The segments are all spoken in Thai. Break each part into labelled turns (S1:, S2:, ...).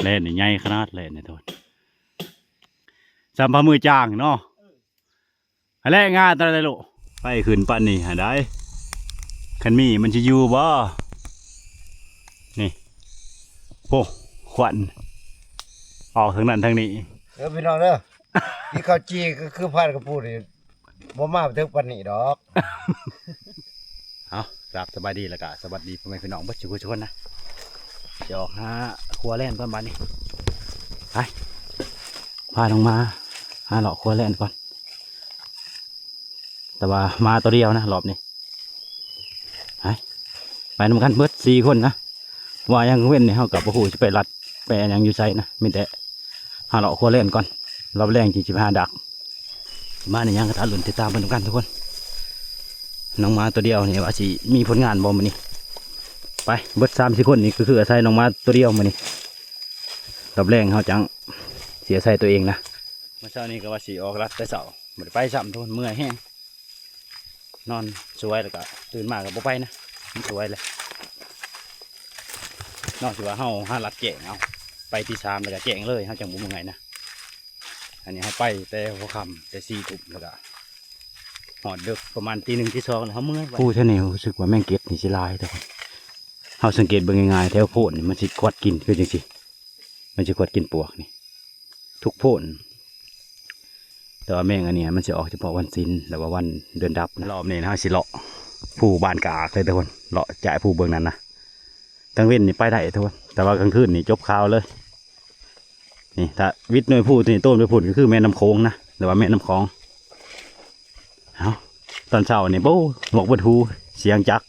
S1: เล่นนี่ใหญ่ขนาดเล่นนี่โทษสัมภามือจ้างเนาะอะไรงานอะไรลูกไปขึ้นปั้นนี่หาได้คันมีมันจะอยู่บ่นี่โอ้ขวัญออกทางนั้นทางนี้
S2: เดี๋ยวพี่น้องเด้อที่เขาจีก็คือพาดกระพูดนี่บ่มาถึงปานนี้ดอก
S1: เอาครับสบายดีแล้วก็สวัสดีพ่อแม่พี่น้องเบิดทุกคนนะจะออกหาครัวแล่นก่อนบ้านนี้ไปพาลงมาหาเลาะครัวแล่นก่อนแต่ว่ามาตัวเดียวนะรอบนี้ไปนำกันเบิด4 คนนะว่ายังเว้นเนี่ยเขากับพ่อผู้จะไปรัดไปยังอยู่ใจนะมีแต่หาเลาะครัวแล่นก่อนรอบแรงจริงๆดักมาในยังกระทะหลุนติดตามไปนำกันทุกคนน้องมาตัวเดียวนี่ว่าสิมีผลงานบ่มานี่ไปเบิด3-4 คนนี่ก็คืออาศัยน้องมาตัวเดียวมานี่รอบแรงเขาจังเสียใส่ตัวเองนะเมื่อเช้านี้ก็ว่าสิออกรัดแต่เช้าไม่ได้ไปซ้ำทุกคนเมื่อยแห้งนอนสวยแล้วก็ตื่นมาก็บ่ไปนะมันสวยเลยนอกจากว่าเขาหารัดแจงเอาไปที่3แล้วก็แจงเลยเขาจังบ่เมื่อยนะอันนี้เขาไปแต่หัวค่ำแต่4 ทุ่มแล้วก็หอดเด็กประมาณตี 1 ตี 2แล้วเขาเมื่อยผู้เท่านี้รู้สึกว่าแม่งเก็ดนี่สิลายแต่คนเขาสังเกตเบิ่งง่ายๆแถวโพนนี่มันสิกวาดกินคือจังซี่มันสิกวาดกินปวกนี่ทุกโพนแต่ว่าแม่งอันนี้มันจะออกเฉพาะวันศีลแล้วว่าวันเดือนดับรอบนี้นะสิเลาะผู้บานกากเลยทุกคนเลาะจ่ายผู้เบิ่งนั้นนะกลางเว้นนี่ไปได้ทุกคนแต่ว่ากลางคืนนี่จบข่าวเลยนี่ถ้าวิทย์หน่วยผู้นี่ต้นไปพูดก็คือแม่น้ำโค้งนะหรือว่าแม่น้ำคลองเอาตอนเช้านี่โบ้หมกบนทูเสียงจัก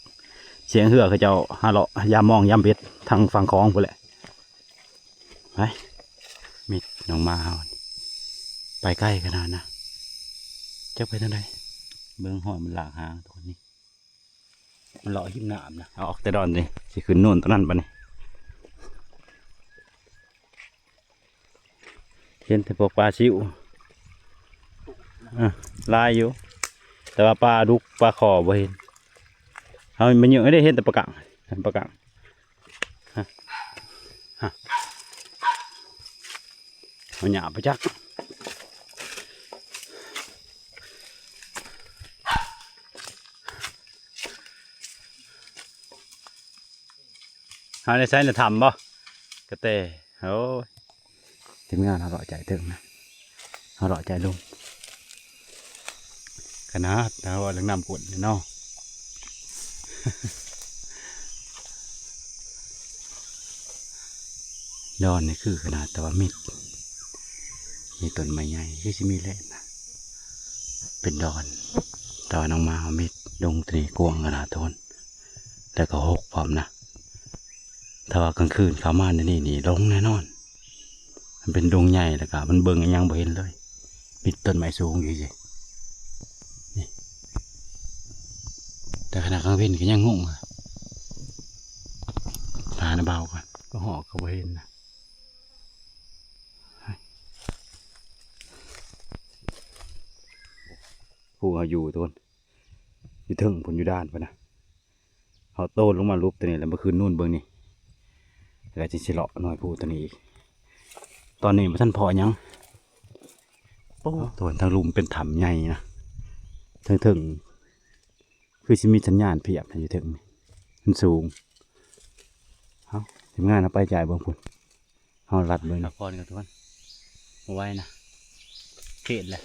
S1: เสียงเหือกเขาเจ้าฮาเลาะยามมองยามเบ็ดทางฝั่งคลองไปแหละไปมิดน้องมาเฮาไปใกล้ขนาดนะจะไปทางใดเบื้องหอยมันหลากหางตัวนี้มันเลาะหิมหนามนะเอาออกแต่ดอนเลยสิขึ้นโน่นตอนนั้นปะนี่เห็นแต่พวกปลาชิวลายอยู่แต่ว่าปลาดุกปลาขอบ่เห็นเอามันเยอะไม่ได้เห็นแต่ปลากังปลากังเอาหยาบไปจักเอาในไซน์จะทำบ่กระเตะโอ้ยทีมงานเขาหล่อใจถึงนะเขาหล่อใจลุงขนาดเราเรื่องน้ำกุ่นเนาะดอนนี่คือขนาดแต่ว่ามิดมีต้นไม้ใหญ่ที่จะมีเล่นนะเป็นดอนแต่ว่าน้องมาเอามิดดงตรีกวงขนาดทนแต่ก็หกพร้อมนะถ้าว่ากลางคืนเขามาในนี่ลงแน่นอนมันเป็นดงใหญ่แล้วก็มันเบิ่งยังบ่เห็นเลยมีต้นไม้สูงอยู่สินี่แต่ขณะกลางคืนก็ยังงงตาเบาก่อนก็หอกก็บ่เห็นนะผู้เขาอยู่ทุกคนอยู่ถึงผลอยู่ด้านไปนะเขาโตลงมารูปตัวนี้แล้วเมื่อคืนนู่นเบิ่งนี่แล้วจะเลาะหน่อยผู้ตัวนี้อีกตอนนี้ท่านพอยังโอ้ตัวทางลุมเป็นถ้ำใหญ่นะถึงคือจะมีสัญญาณเพียบอยู่ถึงมันสูงเอาทีมงานเอาไปจ่ายบางคนเอาลัดเลยนะพอกันทุกคนเอาไว้นะเขตแหละ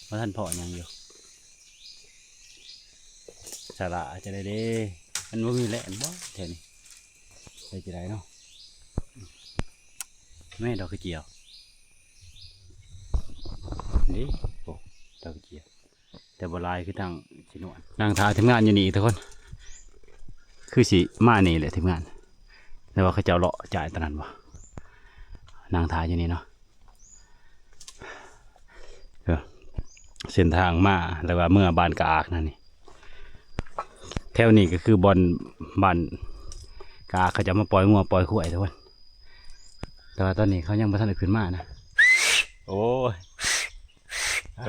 S1: เพราะท่านพอยังอยู่สาระจะได้เด้มันไม่มีแหล่นบ่แถวนี้ได้จะได้เนาะแม่ดอกกระเจียวนี่โอ้ดอกกระเจียวแต่โบราณคือทางชินวนนางทาทีมงานอยู่นี่ทุกคนคือสิมานี่แหละทีมงานแต่ว่าเขาจะเลาะจ่ายตอนนั้นวะนางทาอยู่นี่เนาะเส้นทางมาแล้วว่าเมื่อบานกากนั่นนี่แถวนี้ก็คือบอนบานกากเขาจะมาปล่อยงัวปล่อยข่วยทุกคนแต่ว่าตอนนี้เขายังไม่ทันได้ขึ้นมานะโอ้ย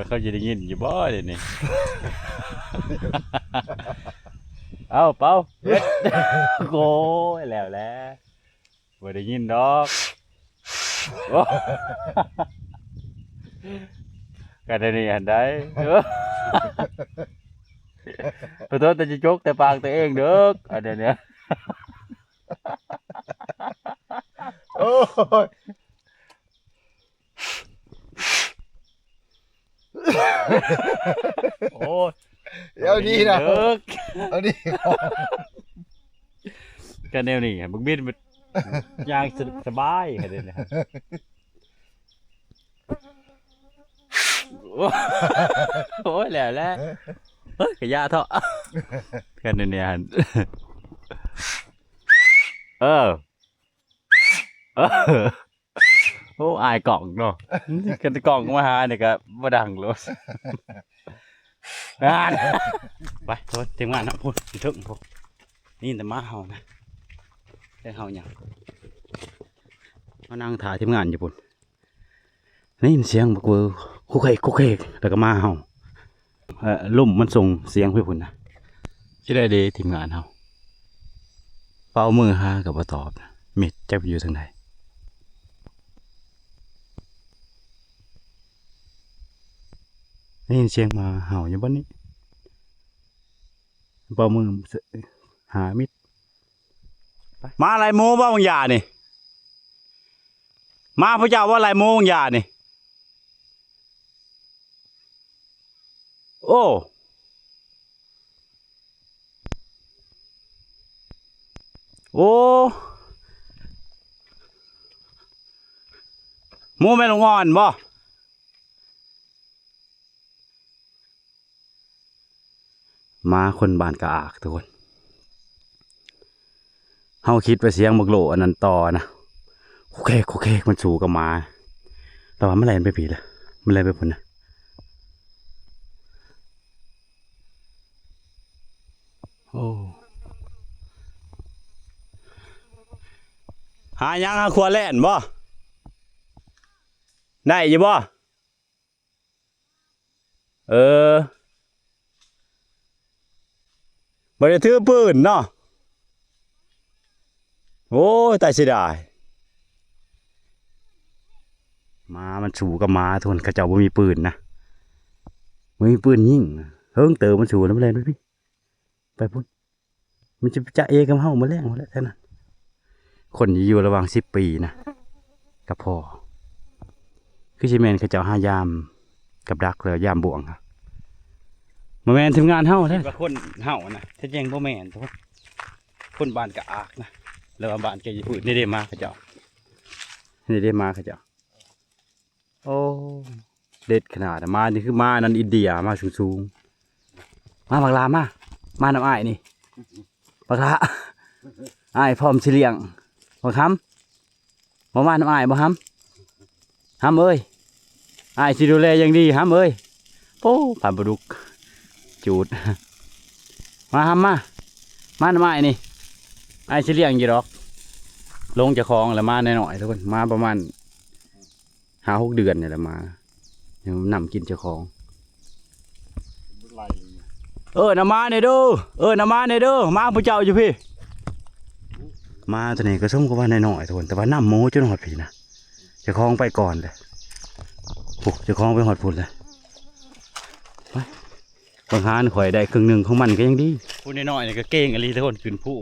S1: เขาจะได้ยินอยู่บ่เดี๋ยวนี้ เอาเป่าโอ้ยแล้ว บ่ได้ยินดอกโอ้กันได้นี่อันใดขอโทษแต่จะจกแต่ปากตัวเองเด้ออันเนี้ย
S2: โอ้ย
S1: โอ้ย
S2: เดี๋ยวนี้นะ
S1: เด้อ
S2: เอาดิ
S1: กันแนวนี้มึงบินมันย่างสบายกันเลยนะโอ้ยแล้วเฮ้ยขยะเถอะกันเนี่ยเออโอ้อายกล่องเนาะกันกล่องมาหาเนี่ยก็มาดังเลยงานไปโทษทีมงานนะพูดถึงพูดนี่แต่มาเฮานะได้เฮาอย่างมานั่งถ่ายทีมงานอยู่ปุ่นนี่เสียงบักเวอร์คุกเกแล้วก็มาเฮาลุ่มมันส่งเสียงไปพุ่นนะที่ได้ดีทีมงานเฮาเฝ้ามือหากับบ่ตอบนะมิดจักอยู่ทางไหนนี่เสียงมาเห่าอยู่บ้านนี้เฝ้ามือหามิดมาอะไรโม้บ้างยานี่มาพระเจ้าว่าอะไรโม้บ้างยานี่โอ้โอ้โม้แม่ลงอ่อนบ่มาคนบ้านกะอากทุกคนเฮาคิดไปเสียงบักโลอันนั้นต่อนะโอเคมันสูกับมาแต่ว่ามันแล่นไปผีเลยมันแล่นไปพุ่นนะโอ้หายังหาขวแล่นบ่ได้อยู่บ่บ่ได้ถือปืนเนาะโอ้ยตายเสียดายมามันสูกับมาทุนเขาเจ้าบ่มีปืนนะบ่มีปืนยิงเฮิงเติมมันสูแล้วมันแล่นไปพี่ไปพุ่นมันจะเอกับเฮามาแรงหมดแล้วแค่นั้นคนที่อยู่ระหว่าง10 ปีนะกับพ่อคือสิแม่นเขาเจ้าหายามกับดักแล้วยามบ่วงครับบ่แม่นทีมงานเฮาเด้ว่าคนเฮานะแท้จริงบ่แม่นทุกคนบ้านกะอากนะแล้วว่าบ้านแกอยู่พุ่นนี่ได้มาเขาเจ้านี่ได้มาเขาเจ้าโอ้เด็ดขนาดมานี่คือมานั่นอินเดียมาสูงๆมาบักลามาน้ำอ้ายนี่บักลาอ้ายพร้อมสิเลี้ยงบ่คำบ่มาน้ำอ้ายบ่คำเอ้ยอ้ายสิดูแลอย่างดีเอ้ยโอ้ผ่านปลาดุกจูดมาน้ำอ้ายนี่อ้ายสิเลี้ยงอยู่ดอกลงจากคลองแล้วมาหน่อยๆทุกคนมาประมาณ5-6 เดือนเนี่ยแหละมาเดี๋ยวนำกินเจ้าของน้ำมาเนี่ยดูน้ำมาเนี่ยดูมาผู้เจ้าอยู่พี่มาตัวนี้ก็ส่งก็ว่าหน่อยๆทุกคนแต่ว่าน้ำโม้จนหอดผีนะเจ้าของไปก่อนเลยปุ๊เจ้าของไปหอดพุ่นเลยไปบางฮานข่อยได้ครึ่งหนึ่งของมันก็ยังดีผู้น้อยๆเนี่ยก็เก่งอะไรทุกคนขึ้นผู้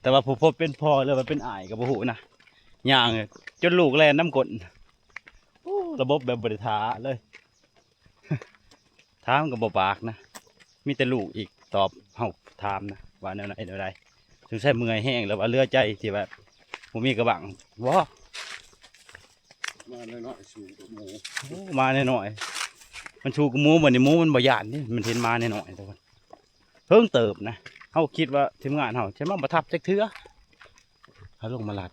S1: แต่ว่าผู้พบเป็นพ่อเลยว่าเป็นอ้ายกับผู้นะย่างจนลูกแลนน้ำกลระบบแบบบริทาเลยถามกับบ่ปากนะมีแต่ลูกอีกตอบเฮาถามนะว่าแนวไหนถึงใช้เมื่อยแห้งแล้วว่าเลือใจที่แบบผมมีกระบังว้า
S2: มาหน่อยๆสูงกับหมู
S1: มาหน่อยมันชูกหมูเหมือนในหมูมันบ่ยานนี่มันเห็นมาหน่อยทุกคนเพิ่งเติบนะเฮาคิดว่าทีมงานเฮาใช่มั้งประทับจักเถื่อเขาลงมาลัด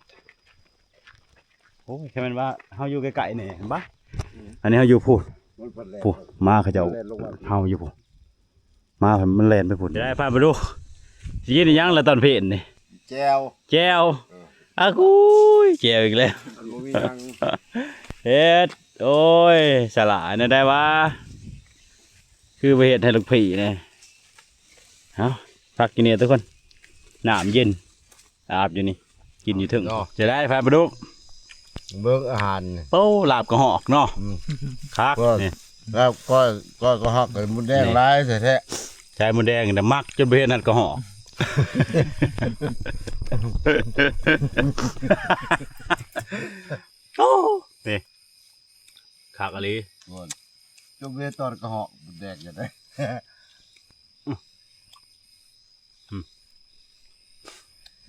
S1: โอ้ยแค่มันว่าเฮาอยู่ไกลๆนี่เห็นปะอันนี้เฮาอยู่พูดมาเขาเจ้าเฮาอยู่พูดมามันแล่นไปพูดได้พาไปดูสิกินยังละตอนเพลนนี่แจวอากุยแจวอีกแล้วเฮ็ดโอ้ยสลายนะได้วะคือไปเฮ็ดให้ลูกผีเนี่ยเอาพักกินเนี่ยทุกคนน้ำเย็นอาบอยู่นี่ กินอยู่ถึงจะได้พาไปดู
S2: เบิ่งอาหารนี่
S1: โอ้ลาบกระหอกเนาะ
S2: อืม
S1: คัก
S2: ก็
S1: นี่
S2: แล้วก็ฮักไอ้มดแดงหลายแท้
S1: ใช้หมูแดงแต่มักจนเบื่อนั่นกระหอกโอ้นี่คักอะไร
S2: ๆก่อนจงเวตอนก็เหาะมดแดงจะได้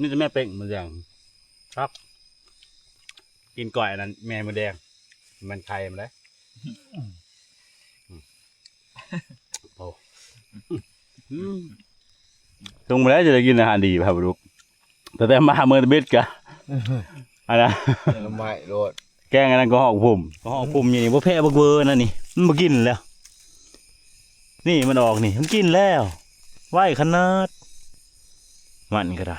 S1: นี่จะแม่เป่งหมูแดงครับ กินก่อยอันนั้นแม่หมูแดงมันไข่มาเลยโอ้ตรงมาแล้วจะได้กินอาหารดีครับลูกแต่มาเมื่อตะเบ็ดกะอันนั้น
S2: น้ำไม้โลด
S1: แกงอันนั้นก็หอกพุ่มนี่บ่แพ้บ่เวอร์นั่นนี่มันบ่กินแล้ว นี่มันออกนี่มันกินแล้วไหวขนาดมันก็ได้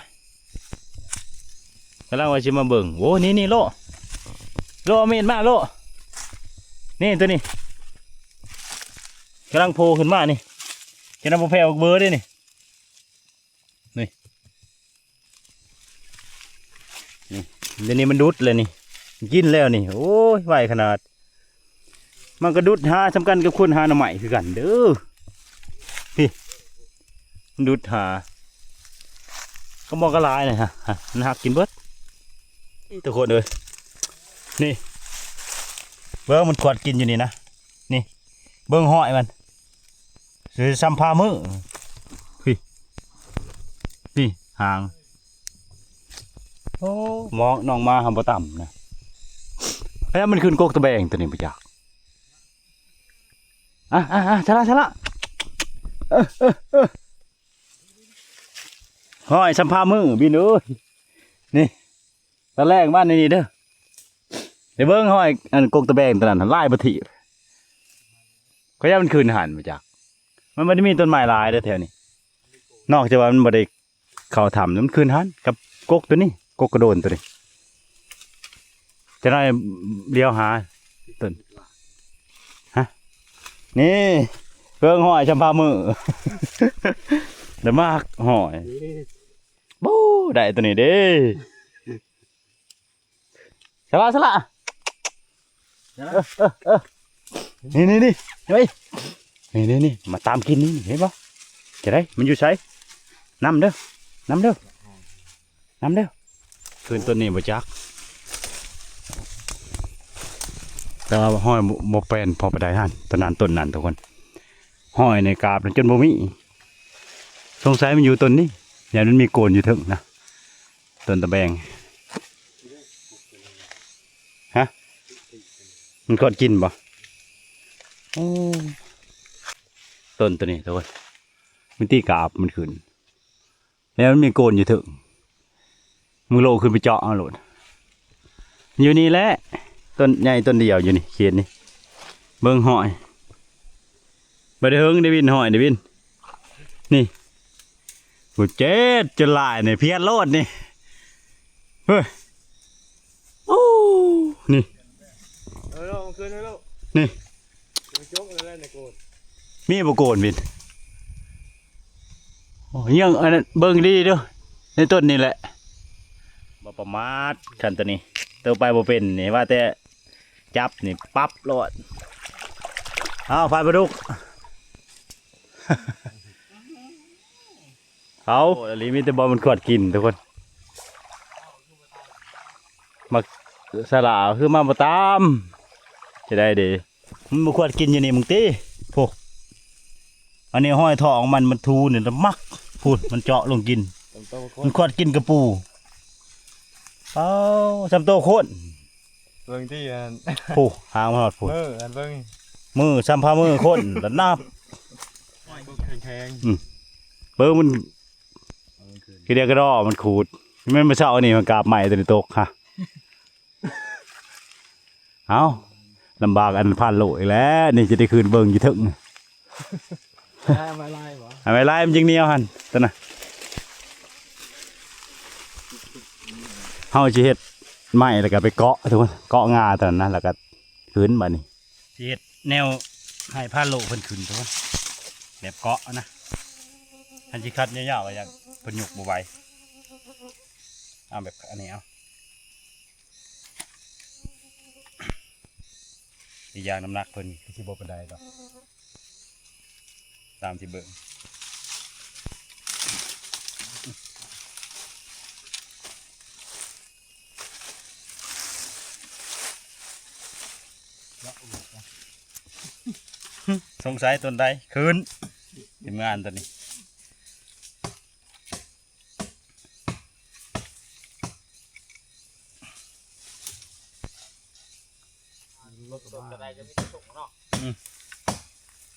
S1: กำลังว่าสิมาเบิ่งโอ้นี่โลเอามีดมาโลนี่ตัวนี้กำลังโผล่ขึ้นมานี่จะนำบ่แพ้บ่เวอร์เด้นี่เดี๋ยวนี้มันดุดเลยนี่กินแล้วนี่โอ้ยไหวขนาดมันก็ดุดหาสำคัญกับคนหาหน่อไม้คือกันเด้อพี่มันดุดหาก็มองกระลายเลยฮะมันหักกินเบิดทุกคนเลยนี่เบิ้งมันขวดกินอยู่นี่นะนี่เบิ้งห้อยมันคือซัมพามือพี่หางโอ้มองน้องมาหำบ่ต่ำนะแล้วมันขึ้นกกตะแบงตัวนี้ไปจากชะละห้อยสัมภามือบินเอ้ยนี่ตะแรกบ้านนี่เด้อเดี๋ยวเบิ้งห้อยอันกกตะแบงตัวนั้นไล่บะทิก็ย่ามันขึ้นหันไปจากมันไม่ได้มีต้นไม้ลายเด้อแถวนี้นอกจากว่ามันบ่ได้เข้าถ้ำมันขึ้นหันกับกกตัวนี้กกกระโดนตัวนี้จะได้เลี้ยวหาต้นฮะนี่เพิ่งหอยชมพามือ เดี๋ยวมากหอยบู๊ได้ตัวนี้เด้สละนี่เฮ้ยนี่มาตามกินนี่เห็นปะจะได้มันอยู่ใส่น้ำเด้อคืนต้นนี้บ่จักแต่ว่าห้อยโมเป็นพอไปได้ฮันต้นนั้นทุกคนห้อยในกาบจนบ่มีสงสัยมันอยู่ต้นนี้อย่างนั้นมีโกนอยู่ถึงนะต้นตะแบงฮะมันกอดกินบ่ต้นตัวนี้ทุกคนมันตีกาบมันขึ้นแล้วมันมีโกนอยู่ถึงมึงโลขึ้นไปเจาะเอาโหลดอยู่นี่แหละต้นใหญ่ต้นเดียวอยู่นี่เขียนนี่เบิ่งหอยไปได้เฮิงได้วินหอยได้วินนี่กูเจ็ดจะลายเนี่ยเพี้ยนโลดนี่เฮ้ยโอ้นี่นี่มีบ่โกนวินโอ้ยังอันนั้นเบิ่งดีเด้อในต้นนี่แหละบ่ประมาทขันตัวนี้เติมไปบ่เป็นนี่ว่าแต่จับนี่ปั๊บโลดเอาไฟปลาดุก เอาอันนี้มีแต่บอลมันขวดกินทุกคนมาสลาคือมาประตามจะได้ดีมันมาขวดกินอยู่นี่มึงตีพวกอันนี้ห้อยทองมันทูเนี่ยมักพูดมันเจาะลงกินมันขวดกินกระปูเอาจำโตโคตร
S3: เบิ่งที่อัน
S1: ผู้หางมาหอดผู้
S3: อันเบิ่ง
S1: มือซ้ำพามือโคตรแต่น้า
S3: แข็ง
S1: เบิ้งมันคือเดียวก็รอมันขูดมันมาเช่าอันนี้มันกราบใหม่ตัวนี้ตกค่ะ เอาลำบากอันพันโลอีกแล้วนี่จะได้คืนเบิ้งอยู่ถึง
S3: ๆได้มาไล่บ่
S1: เอาไปไล่มันยิงเหนียวหันตัวน่ะเฮาสิเฮ็ดไม้แล้วก็ไปเกาะทุกคนเกาะงาตัวนั้นนะแล้วก็คืนบัดนี้สิเฮ็ดแนวให้พันโลเพิ่นขึ้นทุกคนแบบเกาะนะอันสิคัดยาวๆอย่างเพิ่นยกบ่ไหว เอาแบบอันนี้เอาอีกอย่างน้ำหนักเพิ่นที่สิบ่ปานใดดอกตามที่เบิ่งสงสัยต้นใดคืนทีมงานตัวนี้
S3: ต้นอะไรจะไม่ส่งเนาะ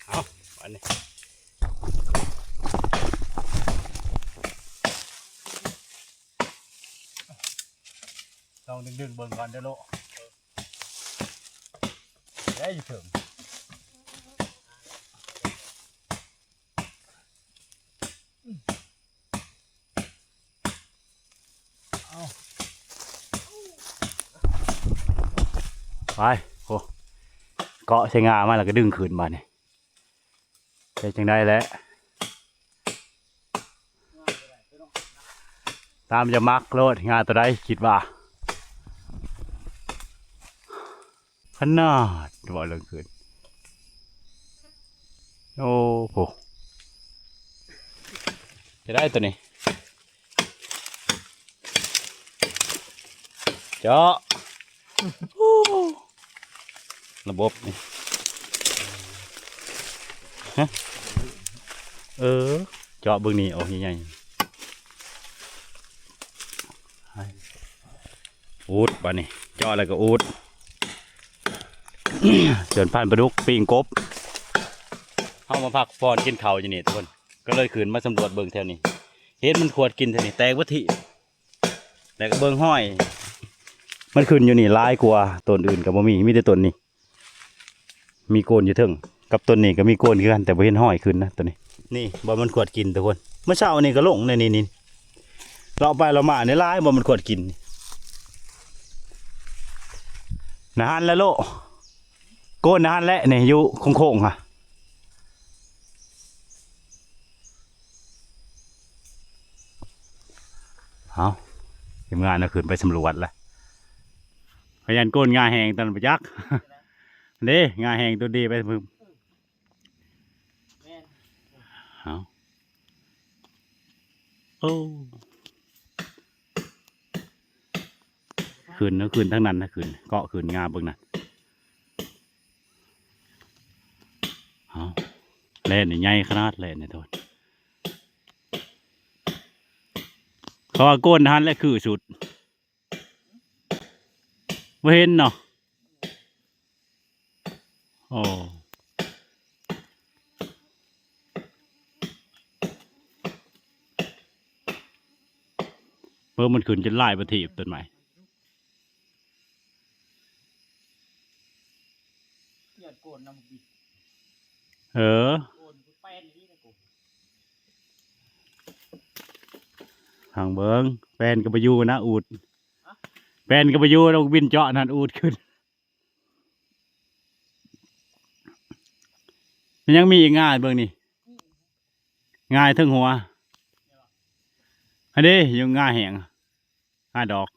S1: เอาอันนี้ต้องดึงเบิ่งก่อนเด้อโลได้อยู่ถึงไปโอ้เกาะใช้งามาแล้วก็ดึงขึ้นมาเนี่ยใช้จังได้แล้วตามจะมักโลดงาตัวใดคิดว่าขนาดบ่เรื่องขึ้นโอ้โหจะได้ตัวนี้เจาะระบบนี่ฮะเจาะเบื้องนี้ออกใหญ่ๆอูดบ้านี่เจาะอะไรก็อูดเดินผ่านปลาดุกปีงกบเข้ามาพักฟอนกินเขาอยู่นี่ทุกคนก็เลยขืนมาสำรวจเบื้องแถวนี้เห็นมันขวดกินแถวนี้แตกวัตถิแต่ก็เบื้องห้อยมันขึ้นอยู่นี่ลายกว่าต้นอื่นกับบ่มีแต่ต้นนี้มีโกนอยู่เทิงกับต้นนี้ก็มีโกนคือกันแต่บ่เห็นห้อยขึ้นนะตัวนี้นี่บ่มันขวดกินทุกคนเมื่อเช้านี่ก็ลงในนี่เราไปเรามาในลายบ่มันขวดกินนานแล้วโลโกนนานแล้วนี่อยู่โค้งๆค่ะเอาทีมงานน่ะขึ้นไปสำรวจแล้วพยันโกนงาแหงตอนประยักเด้งาแหงตัวดีไปพึ่งเอาโอ้ขึ้นนะขึ้นทั้งนั้นนะขึ้นเกาะขึ้นงาเบิ่งนั่นเอาเล่นนี่ใหญ่ขนาดเล่นนี่ทุกคนเขาว่าโกนทันและคือสุดไม่เห็นเนาะโอ้เมื่อมันขึ้นจะไล่ประทีปต้นไม้ทางเบิ้งแฟนก็ไปอยู่นะอูดแฟนก็ไปอยู่เราบินเจาะนั่นอูดขึ้นมันยังมีอีกง่ายเบิ้งนี่ง่ายทั้งหัวอันนี้ยังง่ายแหงง่ายดอก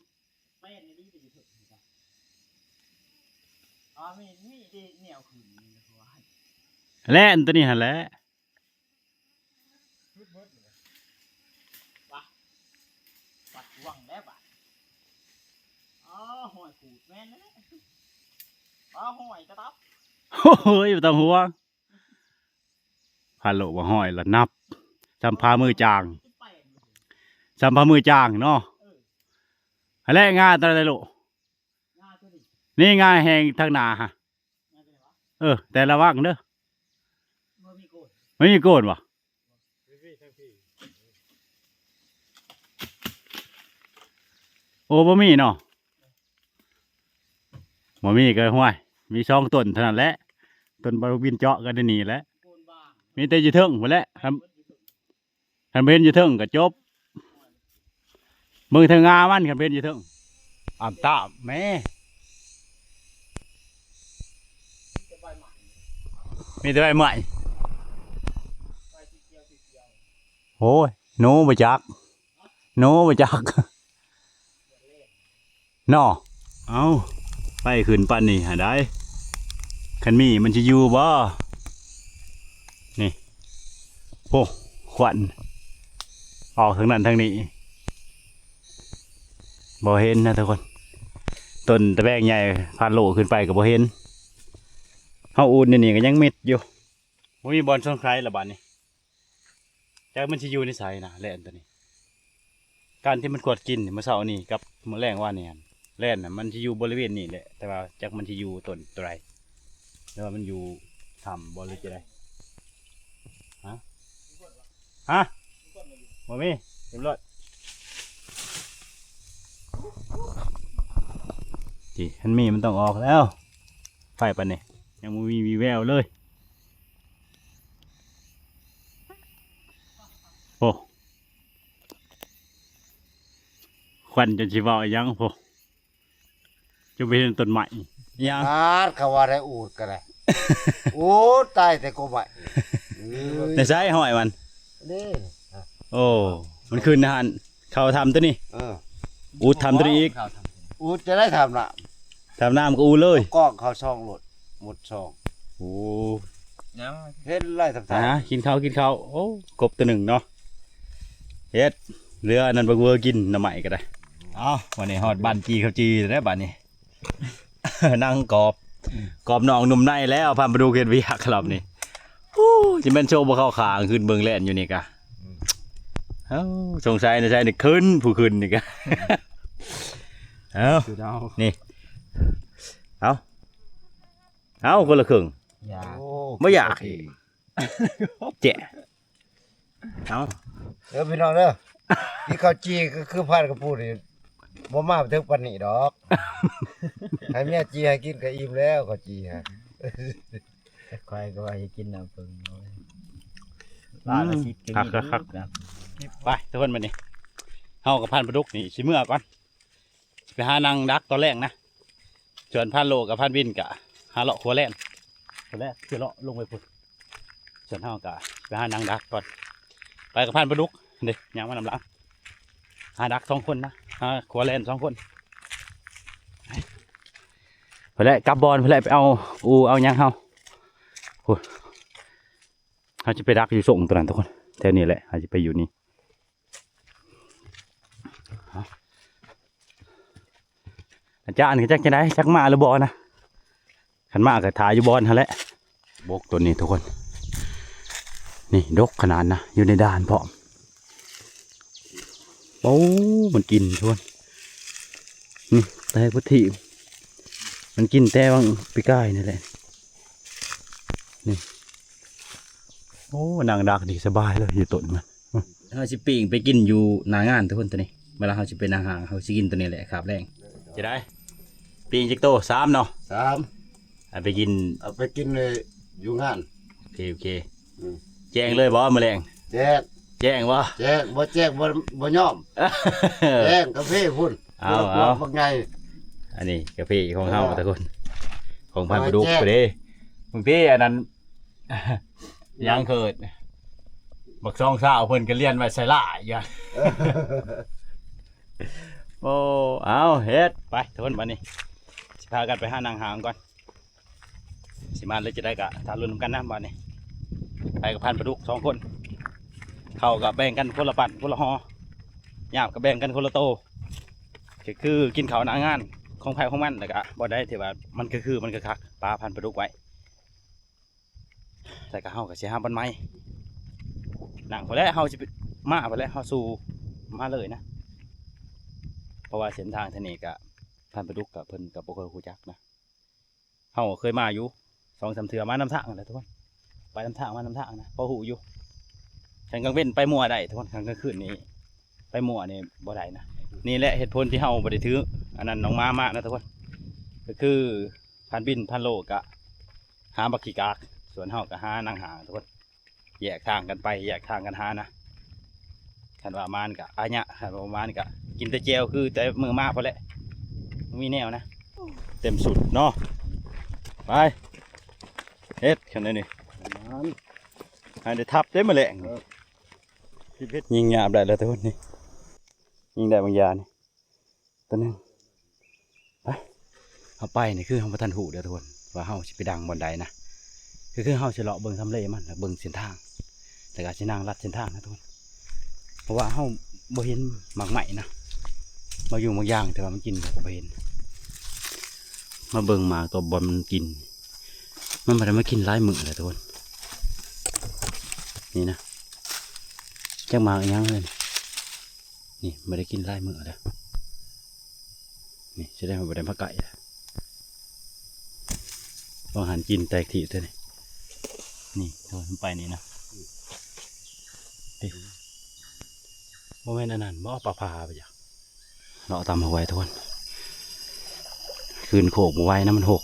S1: และอันตัวนี้หันแล้ว
S3: วังแล้วป่ะอ๋อหอยขูดแม่นนะอ๋อหอยกระตับ
S1: โอ้ยไม่ต้องห่วงพาโลว่าห้อยละนับจำพามือจางจำพามือจางเนาะอะไรงาตัวอะไรโลนี่งาแหงทางหนาฮะแต่ระวังเด้อไม่มีโกนวะโอ้บ่มีเนาะบ่มีก็ห้วยมีช่องต้นเท่านั้นแหละต้นบาร์บินเจาะกันได้นี่แหละมีแต่อยู่เทิงหมดแล้วทำเป็นอยู่เทิงก็จบมือเทิงงามันกันเป็นอยู่เทิงอ่ำตาแม่มีแต่ใบใหม่โอ้ยโน้บจักโน้บจัก นอเอาไปขึ้นปั่นนี่หาได้คันมีมันจะอยู่บ่นี่โอ้ควันออกทางนั้นทางนี้บ่เห็นนะทุกคนต้นตะแบงใหญ่พานโลขึ้นไปกับบ่เห็นเฮาอูดนี่ก็ยังเม็ดอยู่บ่มีบอลช่องใครละบาดนี้จักมันสิอยู่ในไสนะแล่นตัวนี้การที่มันกวดกินเมื่อเช้านี่กับมื้อแรงว่านี่แล่นน่ะมันสิอยู่บริเวณนี้แหละแต่ว่าจักมันสิอยู่ต้นตัวใดแล้วว่ามันอยู่ถ้ำบ่หรือจะไดฮะบ่มีเรียบร้อยที่มันมีมันต้องออกแล้วไฟปานนี้ยังบ่มีวีแววเลยโอ้ควันจนสิเว้าอีหยังโอ้จะไปเห็นต้นไม้อีหยัง
S2: เขาว่าได้อูดก็ได้ อูดตายแต่ก็ไม่
S1: ในสายห้อยมัน
S2: นี่
S1: โอ้มันขึ้นนะฮันเขาทำตัวนี้อูดทำตัวนี้อีก
S2: อูดจะได้ทำละ
S1: ทำน้ำก็อูดเลย
S2: กล้องเขาช่องหลดหมดช่อง
S1: โอ้
S2: เฮ็ดไล่ทำทาง
S1: กินข้าวโอ้กบตัวหนึ่งเนาะเฮ็ดเรืออันนั้นบักเวอร์กินน้ำใหม่ก็ได้เอาวันนี้ฮอดบ้านจีเขาจีแล้วบ้านนี้ นั่งกอบหนองหนุ่มในแล้วพามาดูเกณฑ์วิหารครับนี่โอ้จิเป็นโชว์บ่เข้าขางขึ้นเบิงแล่นอยู่นี่กะเอ้าสงสัยนะใช่นี่ขึ้นผู้ขึ้นนี่กะ เอ้านี่เอาคนละครึ่ง ไม่อยากเจ๊เอา
S2: เดี๋ยวพี่น้องเด้อที่เขาจีก็คือพานกับพูดนี่บ่มาถึงปานนี้ดอก ให้เมียจีให้กินก็อิ่มแล้วเขาจีฮะ
S3: ควายก็ว่าจะกินน้ำเพิ่ง
S1: คักไปทุกคนมานี่เฮากับพันปลาดุกนี่สิเมื่อก่อนไปหานางดักตอนแรกนะส่วนพันโลกับพันวินกะหาเลาะขัวแล่นขัวแรกคือเลาะลงไปพุ่นส่วนเฮากะไปหานางดักก่อนไปกับพันปลาดุกเด็กยังมาลำหลังหาดัก2 คนนะหาขัวแล่น2 คนไปแล้วกลับบอลไปแล้วไปเอาเอายังเฮาเขาจะไปดักอยู่ส่งตัวนั้นทุกคนแถวนี้แหละเขาจะไปอยู่นี่อาจารย์ก็จักจะได้จักมาหรือบอนะขันมาก็ถ่ายอยู่บอลฮะแหละบกตัวนี้ทุกคนนี่ดกขนาดนะอยู่ในด่านพร้อมโอ้มันกินทุกคนนี่แต่พุทธิมันกินแต่บางปีกายนี่แหละนี่โอ้นางดักดีสบายเลยอยู่ต้นมันเขาสิปีงไปกินอยู่นางานทุกคนตัวนี้เวลาเขาจะเป็นอาหารเขาสิกินตัวนี้แหละครับแรงจะได้ปีงจิกโต3เนาะ
S2: 3
S1: เอาไปกิน
S2: เอาไปกินเลยอยู่งาน
S1: โอเคแจ้งเลยบ่มาแรง
S2: แจ้ง
S1: แจ้งบ่
S2: แจ้งบ่ยอมแจ้งกาแฟพุ่นบักไง
S1: อันนี้กาแฟของเฮาทุกคนของพันประดุกไปเด้บางทีอันนั้น ยังเกิดบักซองสาวเพิ่นก็เรียนไว้ใส่ล่าอีกอ่ะ โอ้เอาเฮ็ดไปทุกคนบัดนี้สิพากันไปหานางหางก่อนสิมาเลยจะได้กะทารุนกันนะบัดนี้ไปกับพันประดุก2 คนเข้ากับแบ่งกันคนละปั่นคนละห่อหยาบกับแบ่งกันคนละโตก็คือกินข้าวนางานของไผ่ของมันแต่ก็บ่ได้ที่ว่ามันก็คือมันก็คักปลาพันประดุกไว้แต่ก็เฮาก็สิหาบันไม้หนังพอแล้วเฮาสิมาพอแล้วเฮาสู่มาเลยนะเพราะว่าเส้นทางทางนี้ก็พันประดุกกับเพิ่นกับบ่เคยรู้จักนะเฮาเคยมาอยู่2-3 เทื่อมานำทางนั่นแหละทุกคนไปนำทางมานำทางนะพอหูอยู่กลางเว้นไปมั่วได้ทุกคนกลางคืนนี้ไปมั่วนี่บ่ได้นะนี่แหละเหตุผลที่เฮาบ่ได้ถืออันนั้นน้องมากนะทุกคนก็คือพันบินพันโลกะหาบักขี้กากส่วนเฮาก็หานางหางทุกคนแยกทางกันไปแยกทางกันหานะคันว่ามานกะอาญะคันว่ามานกะกินแต่เจลคือแต่มือมากพอแหละมีแนวนะเต็มสุดเนาะไปเฮ็ดคันนี้นี่ให้ได้ทับได้มาแหลงยิงหยาบได้แล้วทุกคนนี่ยิงได้บางยานี่ตัวนึง เฮาไปนี่คือเฮาบ่ทันฮู้เด้อทุกคนว่าเฮาสิไปดังบ่อนใดนะคือเฮาสิเลาะเบิ่งทำเลมันแล้วเบิ่งเส้นทางแต่ก็สินั่งลัดเส้นทางนะทุกคนเพราะว่าเฮาบ่เห็นหมากใหม่นะมาอยู่บางอย่างแต่ว่ามันกินก็บ่เห็นมาเบิ่งหมากตัวบอลมันกินมันบ่ได้มากินหลายมื้อเลยทุกคนนี่นะจักหมากอีหยังเลยนี่บ่ได้กินหลายมื้อแล้วนี่แสดงว่าบ่ได้มาไก่แล้วอาหารกินแตกถี่ตัวนี้นี่โดนไปนี่นะโมเมนต์นั้นบ่ปลาพาไปจ้ะเราตามเอาไว้ทุกคนคืนโขกมาไว้นะมันหก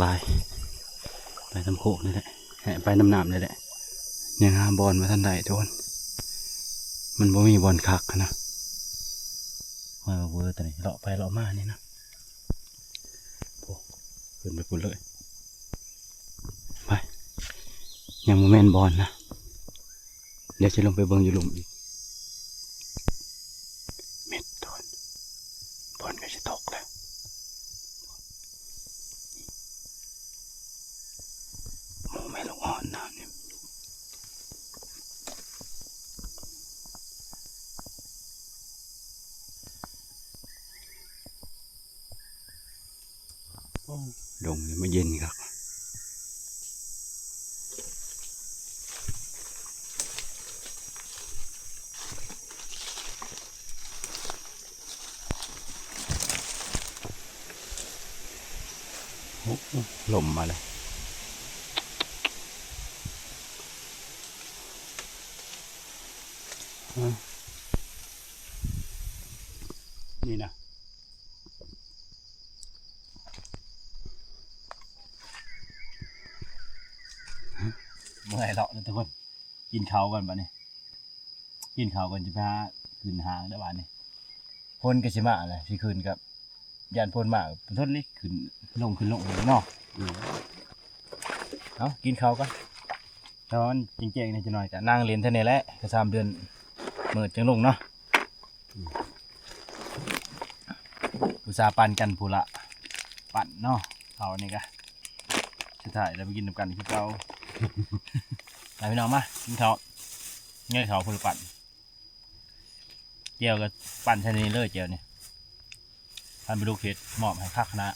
S1: ลายไปทำโขกนี่แหละไปน้ำน้ำนี่แหละยังหาบอลมาทันใดทุกคนมันบ่มีบอลคักนะว่าเวอร์ตัวนี้เลาะไปเลาะมานี่นะขึ้นไปพุ่นเลยไปยังโมเมนต์บอลนะเดี๋ยวจะลงไปเบิ่งอยู่หลุมอีกเม็ดโดนบอลก็จะตกแล้วโมเมนต์ลูกอ่อนนะเนี่ยลงเลยมาเย็นครับลมมาเลยนี่นะเมื่อยเลาะเลยทุกคนกินเขากันปะเนี่ยกินเขากันจะพาขึ้นหางได้บ้านนี่พ่นกระชิมาอะไรที่ขึ้นกับยานพ่นมากเป็นต้นลิขึ้นลงเนาะเอากินเขากันตอนจริงๆเนี่ยจะหน่อยจะนั่งเรียนเท่านี้แหละกระซามเดือนเมื่อจังลงเนาะอุตสาห์ปั่นกันพูละปั่นเนาะเขานี่กะสุดท้ายเราไปกินน้ำกันที่เราไปพี่น้องมากินเขาเงี้ยเขาพูละปั่นเจียวกับปั่นชนิดเลยเจียวเนี่ยท่านไปดูเพจมอบให้คักคณะ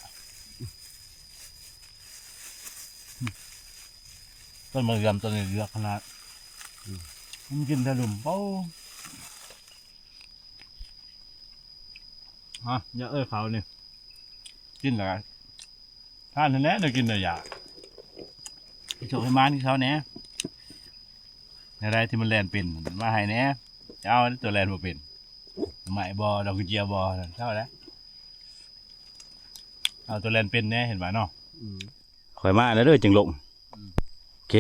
S1: ต้นมะเขือต้นเลือกคณะมันกินถล่มเป้าอย่าเขาเนี่ยกินเหรอท่านแน่เดี๋ยวกินเดี๋ยวอยากไปโชว์ให้มันที่เขาเนี้ยอะไรที่มันแลนเป็นมาให้เนี้ยเจ้าตัวแลนมาเป็นหมายบอดอกกุญแจบอเท่าแล้วเอาตัวแลนเป็นเนี้ยเห็นไหมเนาะข่อยมาแล้วเด้อจึงลงโอเค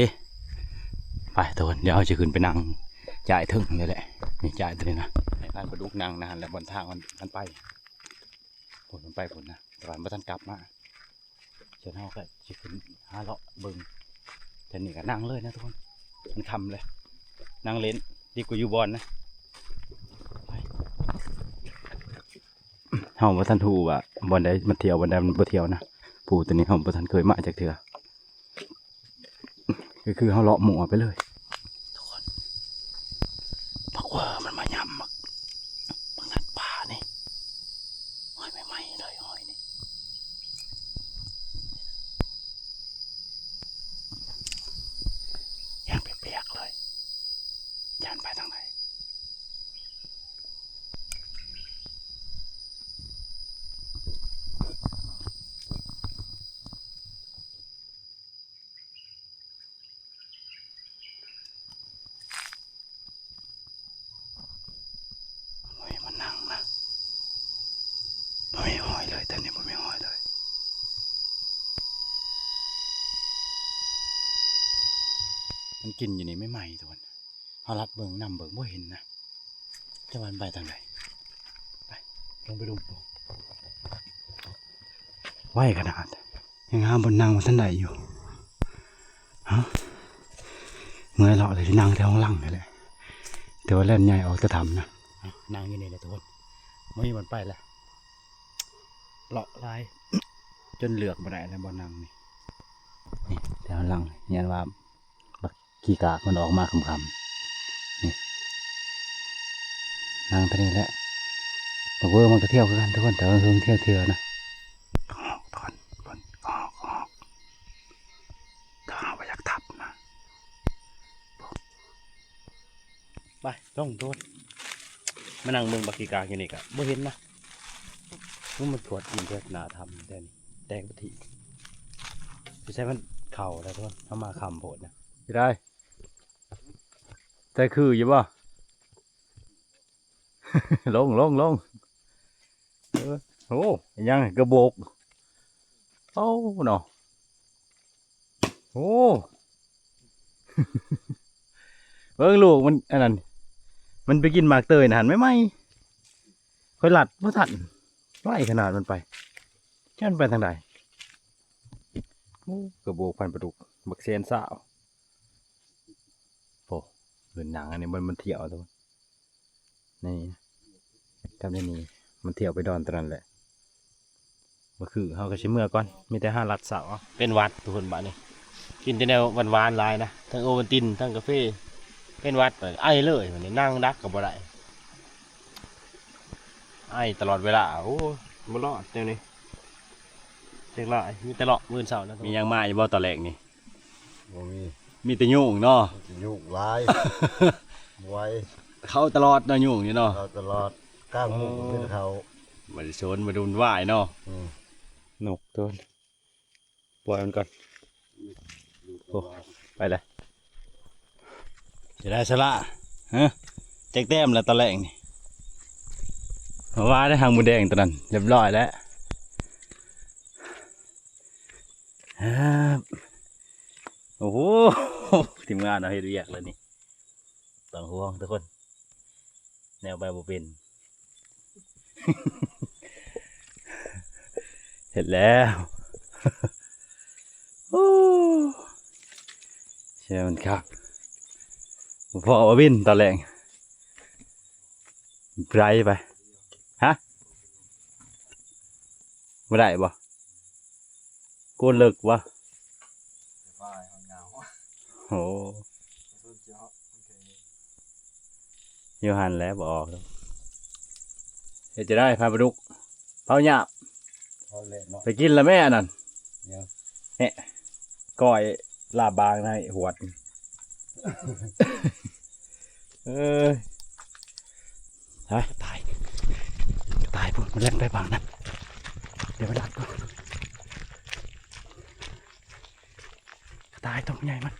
S1: ไปตัวเดี๋ยวเอาจะขึ้นไปนั่งจ่ายถึงเลยแหละนี่จ่ายตัวนี้นะให้ท่านประดุกนั่งนะแล้วบนทางมันไปผลมันไปผลนะแต่ว่าไม่ทันกลับมาเชิญเขาก็จะขึ้นหาเลาะเบิ่งแต่นี่ก็นั่งเลยนะทุกคนมันคำเลยนั่งเล่นดีกว่าอยู่บอลนะเฮาบ่ทันทูว่าบอลใดมันเที่ยวบอลใดมันบ่เที่ยวนะผู้ตัวนี้เฮาบ่ทันเคยมาจากเถื่อก็คือเฮาเลาะหมู่ไปเลยทุกคนบักว่ามันมายำบักงัดป่านี่หอยใหม่ๆเลยหอยนี่ยังเปียกๆเลยยันไปทางไหนมันนั่งนะมันไม่หอยเลยแต่นี่มันไม่หอยเลยมันกินอยู่นี่ไม่ไหม้ทุกคนเขาลัดเบิ่งนำเบิ่งไม่เห็นนะจะมันไปทางไหนไปลงไปดูไหวขนาดยังหาบนนั่งมันท่านใดอยู่ฮะเมื่อเราเลยที่นั่งแถวข้างล่างนี่แหละแต่ว่าเล่นใหญ่ออกจะทำนะนั่งอยู่นี่เลยทุกคนไม่มีมันไปแล้ว เลาะลาย จนเหลือกบ่ได้แล้วบ่นังนี่นี่แถวหลังเนี่ยว่าบักขี้กากมันออกมาคำๆนี่นางตัวนี้แหละบอกว่ามันก็เที่ยวคือกันทุกคนแต่ว่าเพิ่งเที่ยวเถื่อนะขอกถอนบนขอกถ้าเอาไปอยากทับนะไปต้องโดนมานั่งเบิ่งบักขี้กากอยู่นี่กะบ่เห็นนะมันถวดกินเพื่อหนาทำแต่นี่แดงปะทิไม่ใช่มันเข่าแล้วทุกคนเอามาคำโผดนะจะได้ใจคืออยู่ป่ะ ลงโอ้ยังกระโบกโอ้เนาะโอ้ เบิ่งลูกมันอันนั้นมันไปกินหมากเตยนะหันไม่ค่อยหลัดเพราะทันไล่ขนาดมันไปแค่มันไปทางใดโอ้กระโบกพันปลาดุกบักเซนสาวโอ้เรื่องหนังอันนี้มันเที่ยวตัวนี่จำได้นี่มันเที่ยวไปดอนตอนนั้นแหละก็คือเขาก็ใช้เมื่อก่อนมีแต่5 ลัดเสาเป็นวัดทุกคนบ้านนี้กินแต่แนวหวานๆลายนะทั้งโอวัลตินทั้งกาแฟเป็นวัดไอเลยมันนั่งดักกับบ่ได้ไอตลอดเวลาโอ้บ่รอดเดี๋ยวนี้เด็กละมีแต่เลาะมื้อเช้านะมียังมาอยู่บ่ตอนแรกนี่
S2: บ่มี
S1: มีแต่ยุ่งเนาะ
S2: ยุ่งหลายไว้
S1: เขาตลอดเนาะยุ่งนี่เนาะ
S2: เราตลอดก้างมุกเป็นเขา
S1: มาชนมาดุนว่ายเนาะ
S2: อืม
S1: หนุกตัวปล่อยมันก่อนโอ้ไปเลยจะได้สละฮะแจกแต้มแล้วตอนแรกนี่มาว่าได้หางหมูแดงตอนนั้นเรียบร้อยแล้วโอ้โหทีมงานเราให้เรียกเลยนี่ต้องห่วงทุกคนแนวใบบุเป็น เห็นแล้วโอ้เชื่อมันครับพอว่าบินตอนแรกไกลไปฮะไม่ได้บ่โกนเลิกวะโอ้ยหันแล้วบออกแล้วเดี๋ยวจะได้พาไปดุกเผาหยาบ
S2: เขาเละเนาะ
S1: ไปกินแล้วแม่นั่น
S2: เนี่ย
S1: เนี่ยก้อยลาบบางให้หวด เออตายพุ่นมันเล่นไปบางนั้นเดี๋ยวไปดัดก่อนตายตรงใหญ่มัน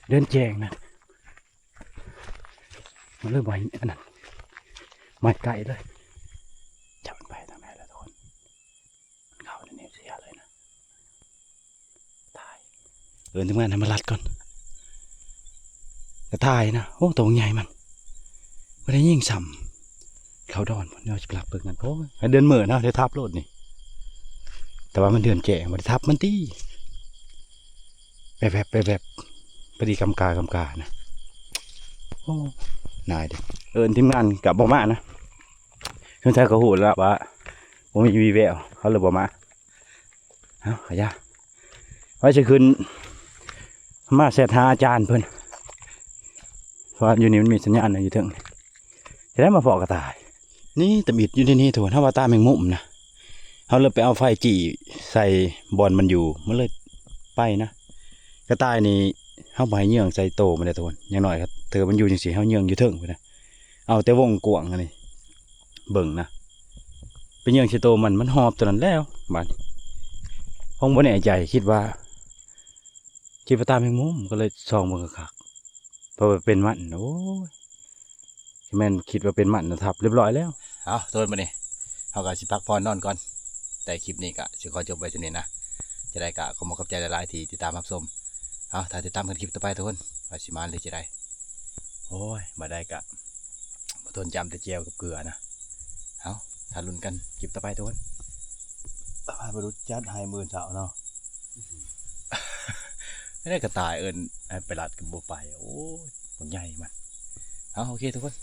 S1: เดินแจงนะมันเริ่มไหวอันนั้นไม่ไกลเลยจับมันไปทางไหนแล้วทุกคนมันเข้าในเนเซียเลยนะตายเดินทำงานให้มันรัดก่อนก็ตายนะโอ้ตัวใหญ่มันไม่ได้ยิ่งซ้ำเขาดอนมันเราจะกลับเปิดกันโอ้ยเดินเหมือนนะเดี๋ยวทับรถนี่แต่ว่ามันเดินแจงมันทับมันตีแบบพอดีกำกานะโอ้นายเด็กทีมงานกับบอมานะช่วงท้ายเขาหูแล้วว่าผมมีวีแววเขาเลยบอมาเอาขยะไว้จะขึ้นมาเสร็จหาอาจารย์เพิ่นเพราะอยู่นี่มันมีสัญญาณอยู่ถึงจะได้มาฟอกกระต่ายนี่ตะบิดอยู่ที่นี่ถั่วถ้าว่าตาแมงมุมนะเขาเลยไปเอาไฟจี่ใส่บอลมันอยู่มันเลยไปนะกระต่ายนี่เขาใบเยื่องใส่โตมันได้ถั่วอย่างน้อยครับเธอมันอยู่จังสิเขาเยื่องอยู่ถึงไปนะเอาแต่วงกวางอันนี้เบิ่งนะเป็นเยื่องใส่โตมันหอบตัวนั้นแล้วบ้านห้องบนแน่ใจคิดว่าตาแมงมุมก็เลยส่องมันคักเพราะว่าเป็นมันโอ้ยแม่นคิดว่าเป็นมันนะครับเรียบร้อยแล้วเอาตัวมาเนี่ยเอาก็สิพักพอนอนก่อนแต่คลิปนี้ก็สิขอจบไว้ตรงนี้นะจะได้กะขอขอบใจหลายๆที่ติดตามรับชมเอาถ้าติดตามกันคลิปต่อไปทุกคนว่าสิมาเลยจะได้โอ้ยมาได้กะทนจำแต่เจียวกับเกลือนะเอาถ้าลุ้นกันคลิปต่อไปทุกคนไปรู้จัดให้มื่นเสาเนาะ ไม่ได้กระต่ายเอิญไปรัดกับบัวไปโอ้ยมันใหญ่มันเอาโอเคทุกคน